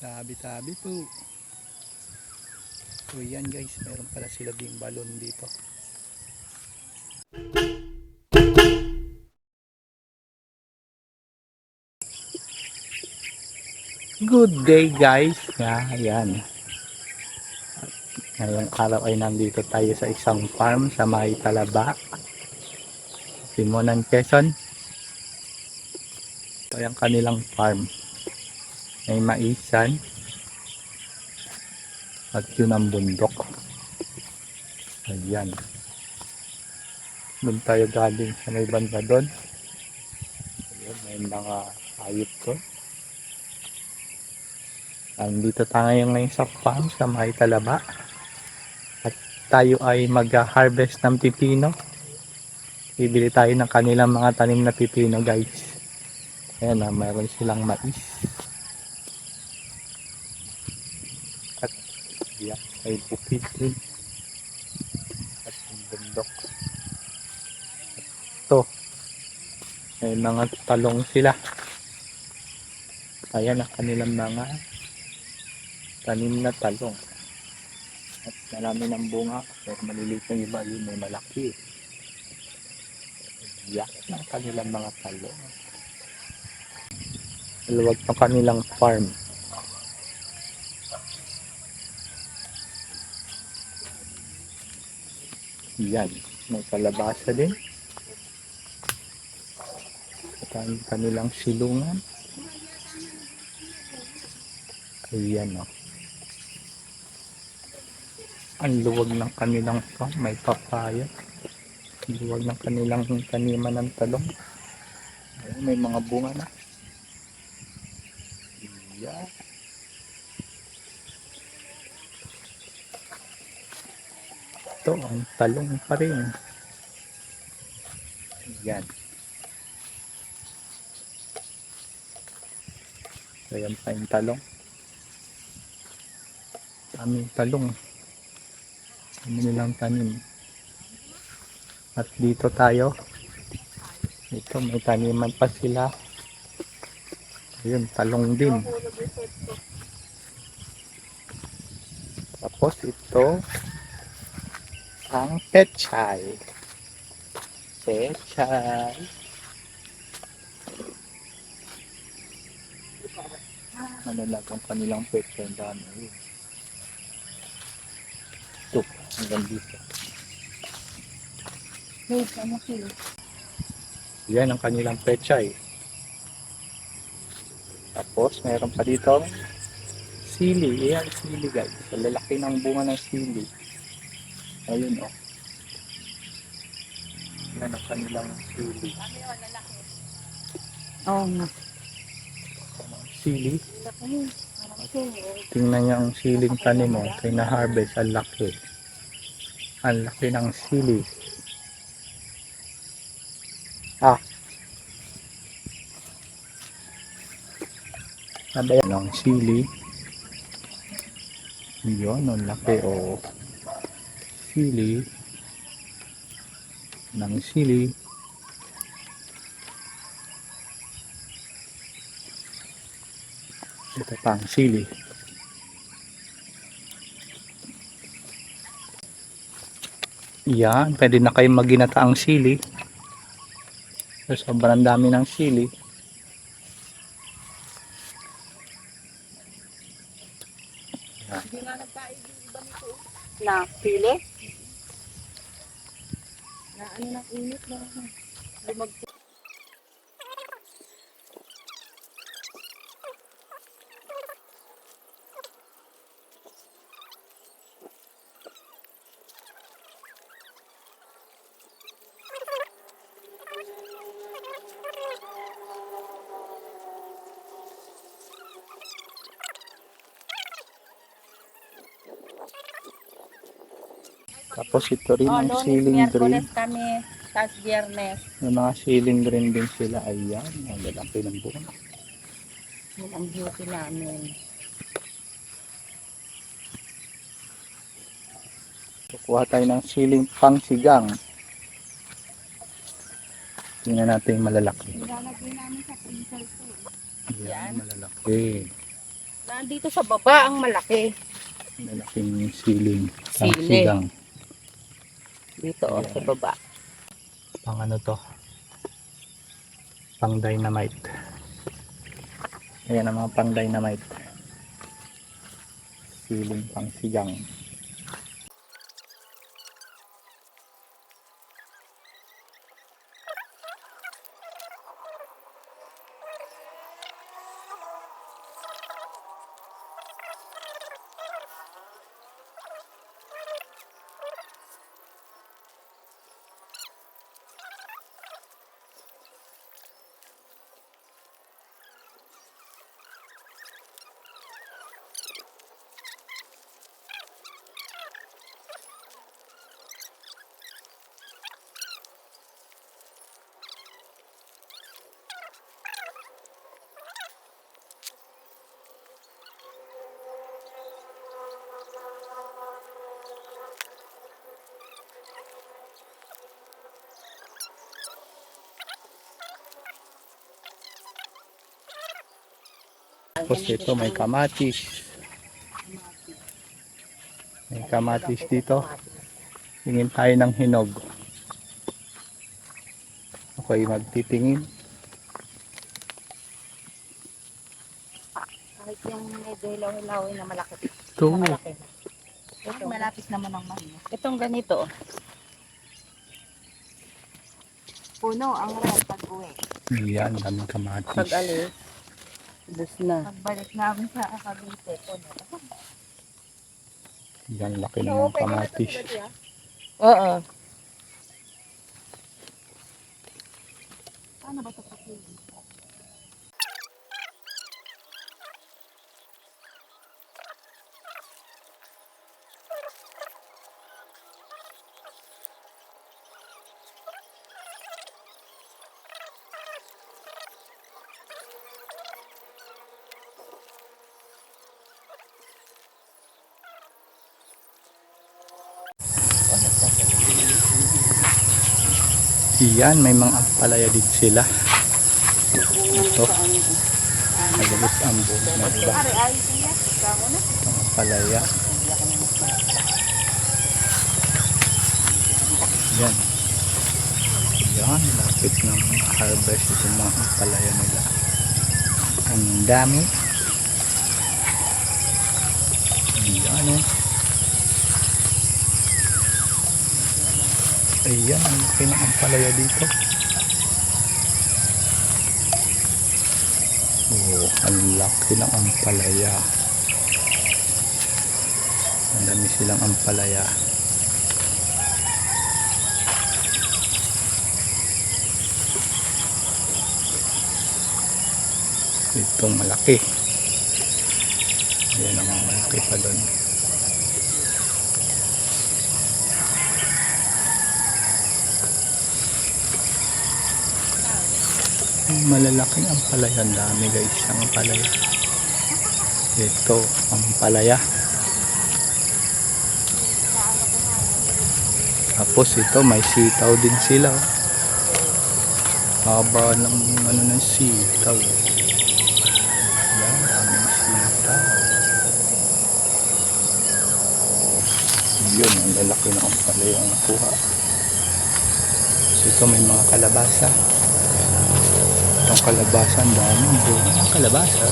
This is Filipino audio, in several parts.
Tabi-tabi po. So yan guys, meron pala sila ding balon dito. Good day guys. Ayan. Ngayong araw ay nandito tayo sa isang farm sa May Talaba, Simonan, Quezon. Ito yung kanilang farm. May maisan at yun ang bundok. Ayan. Doon tayo galing sa may banda doon. Ayan, may mga hayop ko. Nandito tayo ngayon sa farm sa May Talaba. At tayo ay mag-harvest ng pipino. Bibili tayo ng kanilang mga tanim na pipino guys. Ayan na, mayroon silang mais. At yan, ay bukid din. At yung bundok. At ito, may mga talong sila. Ayan ang kanilang mga tanim na talong. At marami ng bunga. Pero maliliit ng iba, yun may malaki. Yan ang kanilang mga talong. Maluwag ng kanilang farm. Yan, may kalabasa din. At ang kanilang silungan. Ayan o. Ang luwag ng kanilang farm. May papaya. Ang luwag ng kanilang taniman ng talong. Ayan, may mga bunga na. Yan. Ito ang talong pa rin. Yan. Ayan pa yung talong. Aming talong. Ano nilang tanim. At dito tayo. Ito may taniman pa sila. Ayun, talong din. Tapos ito ang pechay. Pechay. Malalagang kanilang pechay. Ang dami. Ito, hanggang dito. Yan ang kanilang pechay. Tapos meron pa dito sili. Yan, sili guys. Sa lalaki ng bunga ng sili. Ayun o. Yan ang kanilang sili. Oo nga. Sili. Tingnan niyo ang siling tanim mo. Kaya na-harvest. Ang laki. Ang laki ng sili. Nabayan ng sili. Yun, ang laki o sili. Ng sili. Ito pa ang sili. Yan, pwede na kayo maginata ang sili. So, sobrang dami ng sili. Hindi nga nagkain yung iba nito. Na pili? Na ano ng init na lumagpo. Tapos ito rin ang siling green. Kami, tapos biyernes. May mga siling green din sila. Ayan, ang lalaki ng bunga. Yun ang duty namin. Kukuha tayo ng siling pangsigang. Tingnan natin yung malalaki. Nilalagay namin sa freezer ko. Ayan, malalaki. Nandito sa baba ang malaki. Malaking siling. Sili. Sigang. Dito oh, sa baba. Pang ano to? Pang dynamite. Ayan ang mga pang dynamite. Siling pang sigang. Tapos ito may kamatis. May kamatis dito. Tingin tayo ng hinog. Ako'y magtitingin. Kahit yung medyo hilaw-hilaw na malaki. Ito. Malaki. Ito, malapis naman ang mahina. Itong ganito. Puno ang red pag-uwi. Yan, daming kamatis. Pag-alis, ubus na. Pagbalik namin sa Cavite, puno. Yan, laki ng mga kamatis. Oo. Paano ba ito kapili? Yan, may mga ampalaya din sila. Ito. Nagabos ang buong na iba. Mga ampalaya. Yan. Yan, lapit ng harvest itong mga ampalaya nila. Ang dami. Yan o. Ayan, ang laki ng ampalaya dito. Oh, ang laki ng ampalaya. Ang dami silang ampalaya. Itong malaki. Ayan ang malaki pa doon. Malalaking ampalaya, ang dami guys ang ampalaya. Ito ang ampalaya. Tapos ito may sitaw din sila. Haba ng ano ng sitaw. Yan, daming sitaw. Yun, ang lalaki ng ampalaya ang nakuha. So ito may mga kalabasa. Itong kalabasa, ang daming bunga ng kalabasa.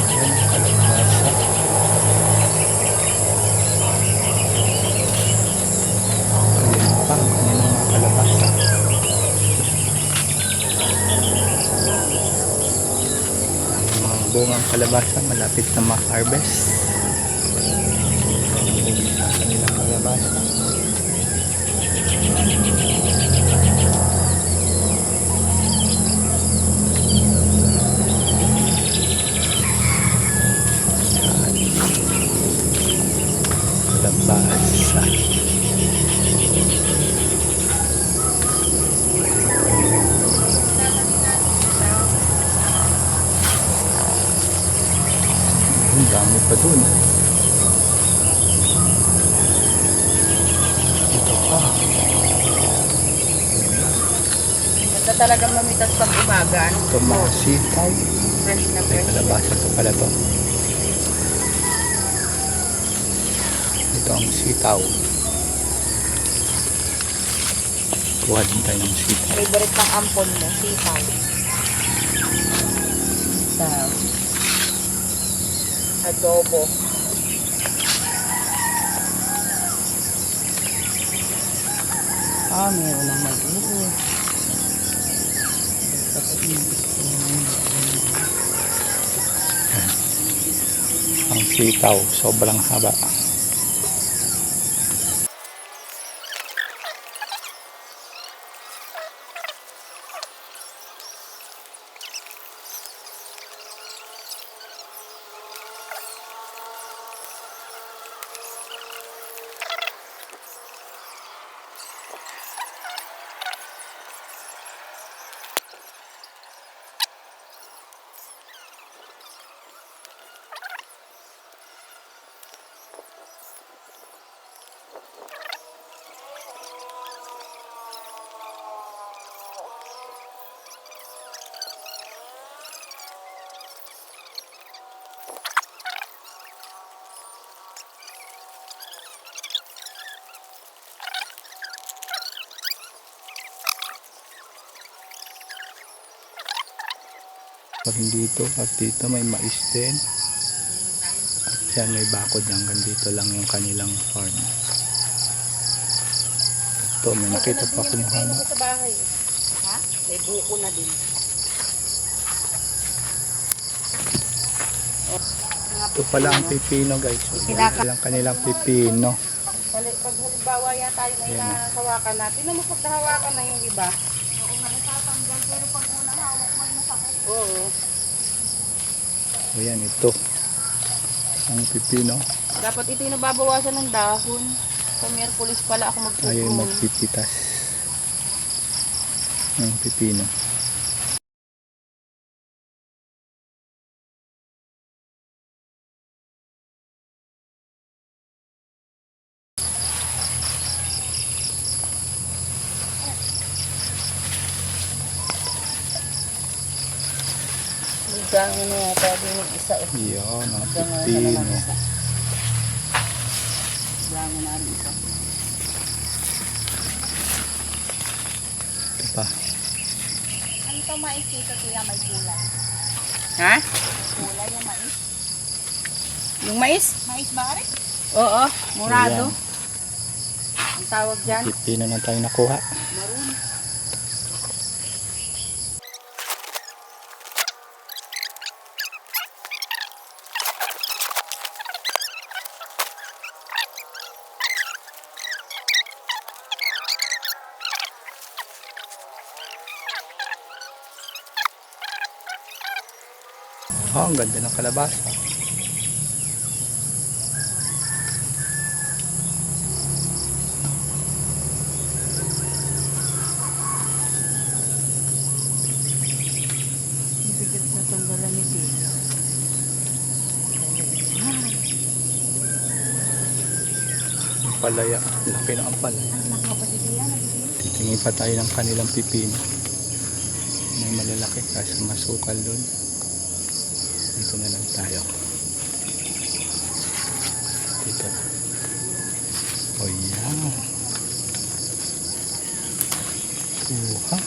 Ayan ang kalabasa. Ayan pa, ayan ang mga kalabasa. Ang mga bungang kalabasa, malapit na ma-harvest. Uwi na kanilang kalabasa. Kalabasa. Ang dami pa dun. Ito pa. Na talagang mamitas pag umaga. Ano? Ito mga sitaw. Fresh na Ay, fresh. kalabasa to pala to. Ito ang sitaw. Kuha din tayo ng sitaw. Favorite ng ampon mo, sitaw. Sitaw. Adobo. Meron ng mag-uwi. Ang sitaw, sobrang haba. Parang dito at dito may mais din. At yan may bakod hanggang dito lang yung kanilang farm. Ito may nakita pa akong haba. Sa bahay. Ha? May buko na din. Ito pala ang pipino guys. Ito lang kanilang pipino. Pag halimbawa yata yung may nahawakan natin, na pag nahawakan na yung iba. Oo nga, natatanggal. Pero pag una hawak mo yung masakit. Oo. So yan ito. Ang pipino. Dapat ito yung nababawasan ng dahon. Sa Miyerkules pala ako Tayo magpuprune. magpipitas ng pipino. Bigang ano yata din yung isa. Yan ang Bigang pipino. isa. Bigang na rin isa. Ito pa. Ano ito mais dito kuya? May kulay. Ha? Kulay yung mais? Yung mais? Mais ba rin? Oo, morado. Ang tawag dyan? Pipino na tayo nakuha. Maroon. Oh, ang ganda ng kalabasa. Bigat na itong dala ni Tito. Ang palaya. Laki na ang palaya. Titingin pa tayo ng kanilang pipino. May malalaki kasi masukal doon. Dito na lang tayo. Dito. O yan. Kuha.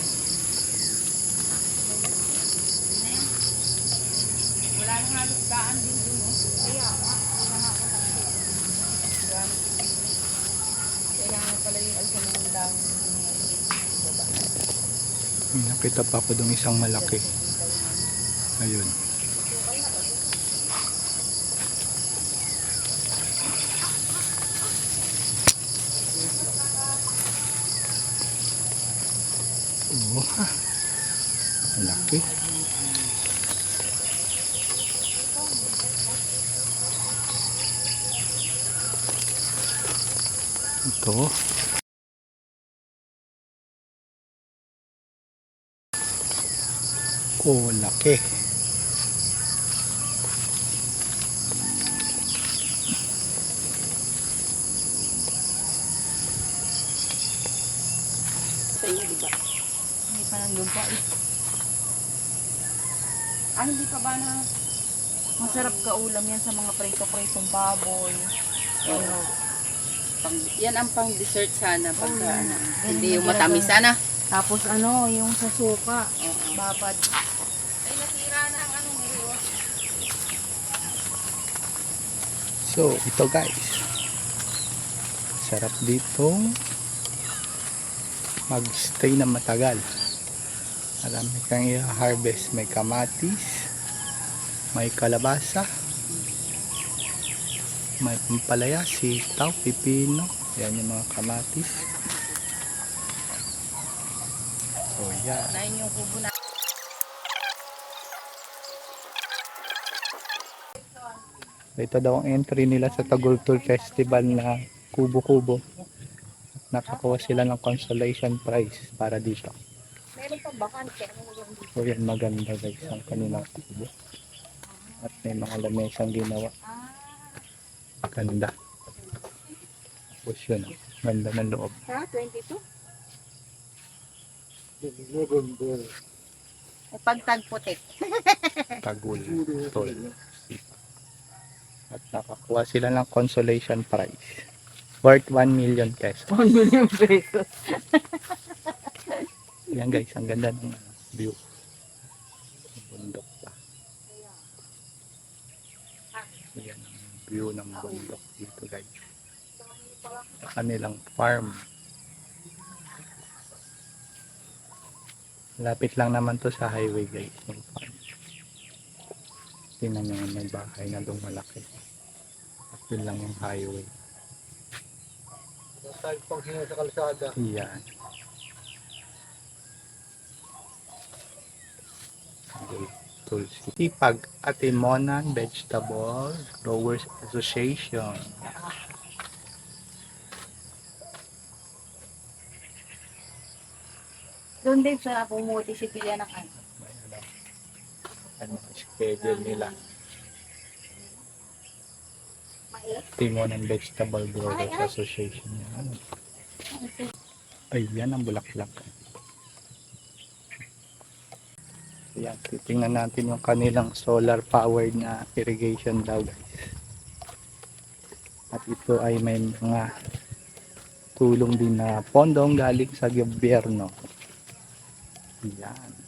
Wala nang halos daan din dun. Kaya nga, wala nga ako kailangan pala yung alsa ng dahon. May nakita pa ako doon isang malaki. Ayun. Oh, malaki. Ito. Oh, laki. Sa iyo, diba? Nandun pa eh. Hindi pa ba na masarap ka ulam yan sa mga prito-pritong baboy. Ano? Yan ang pang dessert sana pagka Oo, hindi yung ganun matamis talaga. sana. Tapos ano, yung sa suka, Oo. babad. Ay, nasira na ang ano nilo. So, ito guys. Sarap dito magstay na matagal. Marami kang i-harvest. May kamatis, may kalabasa, may pampalaya, sitaw, pipino. Yan yung mga kamatis. So, yan. Nain yung kubo na. Ito daw ang entry nila sa Tagultol Festival na kubo-kubo. Nakakuha sila ng consolation prize para dito. Meron pa bakante. So yan, maganda guys ang kanilang kubo. At may mga lamesang ginawa. Ganda. Tapos yun, ganda ng loob. Ha? 22? Pagtagputik. Tagultol. At nakakuha sila ng consolation prize. Worth 1 million pesos. 1 million pesos. Yan guys, ang ganda ng view. Bundok pa. Yan ang view ng bundok dito guys. Sa kanilang farm. Lapit lang naman to sa highway guys. Yung farm. Tingnan nyo, may bahay na lumalaki. At yun lang yung highway. Tayo pang hinga sa kalsada. Yan. Tulsi. Tipag Atimonan Vegetable Growers Association. Doon din sa pumuti si Pia ng ano. May ano schedule nila. Timonan Vegetable Growers Association. Yan. Ay, yan ang bulaklak. Yan, titingnan natin yung kanilang solar powered na irrigation daw guys. At ito ay may mga tulong din na pondong galing sa gobyerno. Yan.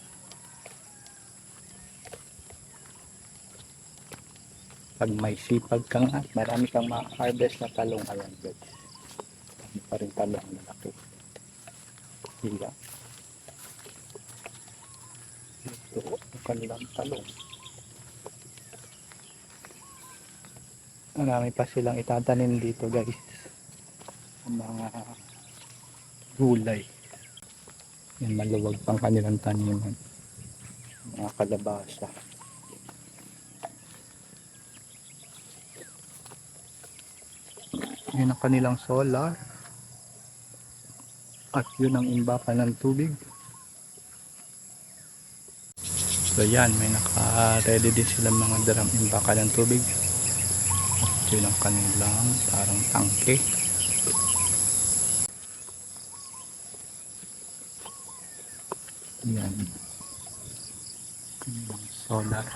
Pag may sipag ka nga, marami kang ma-harvest na talong. Ayan guys. Ano pa rin talong na laki. Yan. Ito, ang kanilang talong. Marami pa silang itatanim dito guys. Ang mga gulay. Yan, maluwag pang kanilang taniman. Mga kalabasa. Yan ang kanilang solar. At yun ang imbakan ng tubig. So yan, may naka-ready din silang mga drum imbakan ng tubig. At yun ang kanilang parang tangke. Yan. Kanilang solar.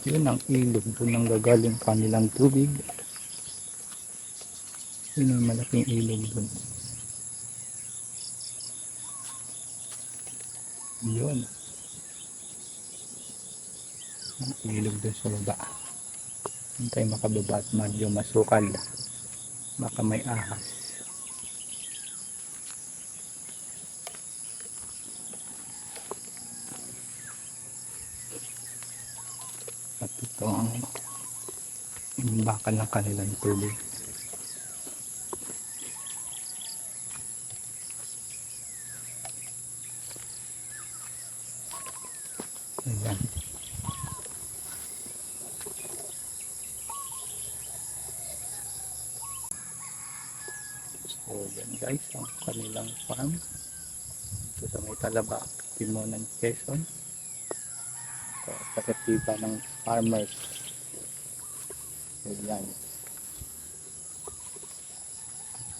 Yun ang ilog, doon ang gagaling kanilang tubig. Yun ang malaking ilog doon. Yun. Ang ilog doon sa baba. Hindi tayo makababa at medyo masukal. Baka may ahas. At ito ang imbakan ng kanilang tubig. Ayan. So yan guys, ang kanilang farm. Ito sa may Talaba, Timonan, Quezon. So, pakitiba ng farmers. So, yan.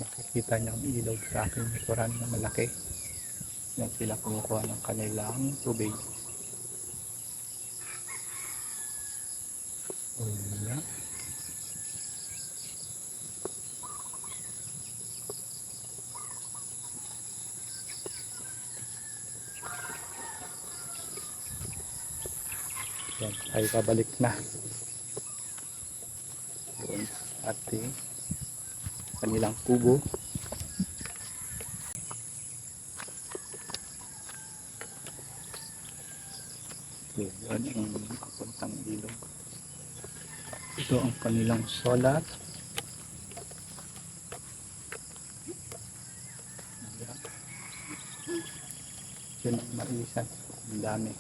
Makikita niyo ang ilog sa aking likuran na malaki. Yan sila kumukuha ng kanilang tubig. So, yan. Yan, ay babalik na doon sa ating kanilang kubo. So, yan ang papuntang ilog. Ito ang kanilang solar. Yan. Yan ang maisan. Ang dami.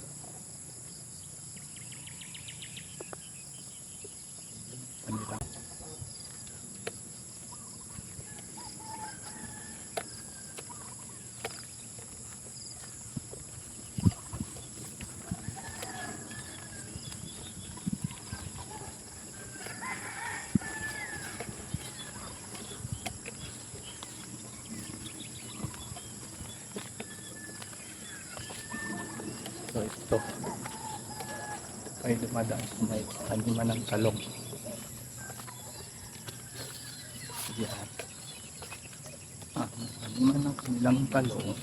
Kanilang so ito ay dumadaan sa may taniman ng talong. Yan. Taniman ng kanilang talong.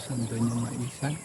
Saan doon yung maisan?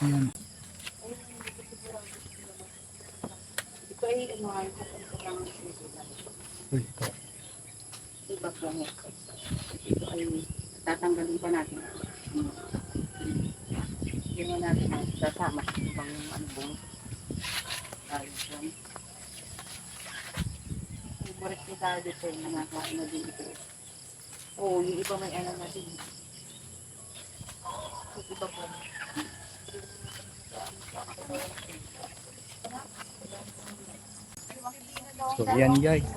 Ayan. Ito ay ano ay lang Uy, ito. iba po. Ito ay tatanggalin pa natin. Hindi natin ang sasama sa ibang ano bong. Favorite ko tayo dito yung nakakain na din ito. Oo, yung iba may ano na din. Yung iba po. So yan guys,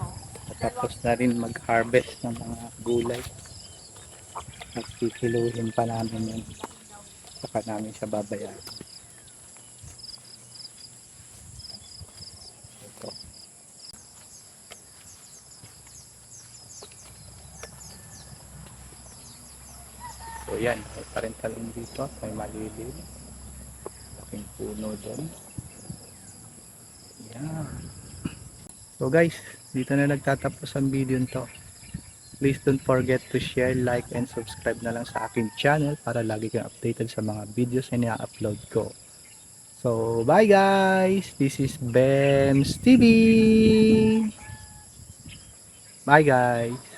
tapos na rin mag-harvest ng mga gulay. At kikiluhin pa namin yun. Saka namin siya babayaran. Ito. So yan, may pa rin talong dito. May malilim. Laking puno doon. Yan. So guys, dito na nagtatapos ang video nito. Please don't forget to share, like, and subscribe na lang sa aking channel para lagi kang updated sa mga videos na i-upload ko. So, bye guys! This is Bems TV! Bye guys!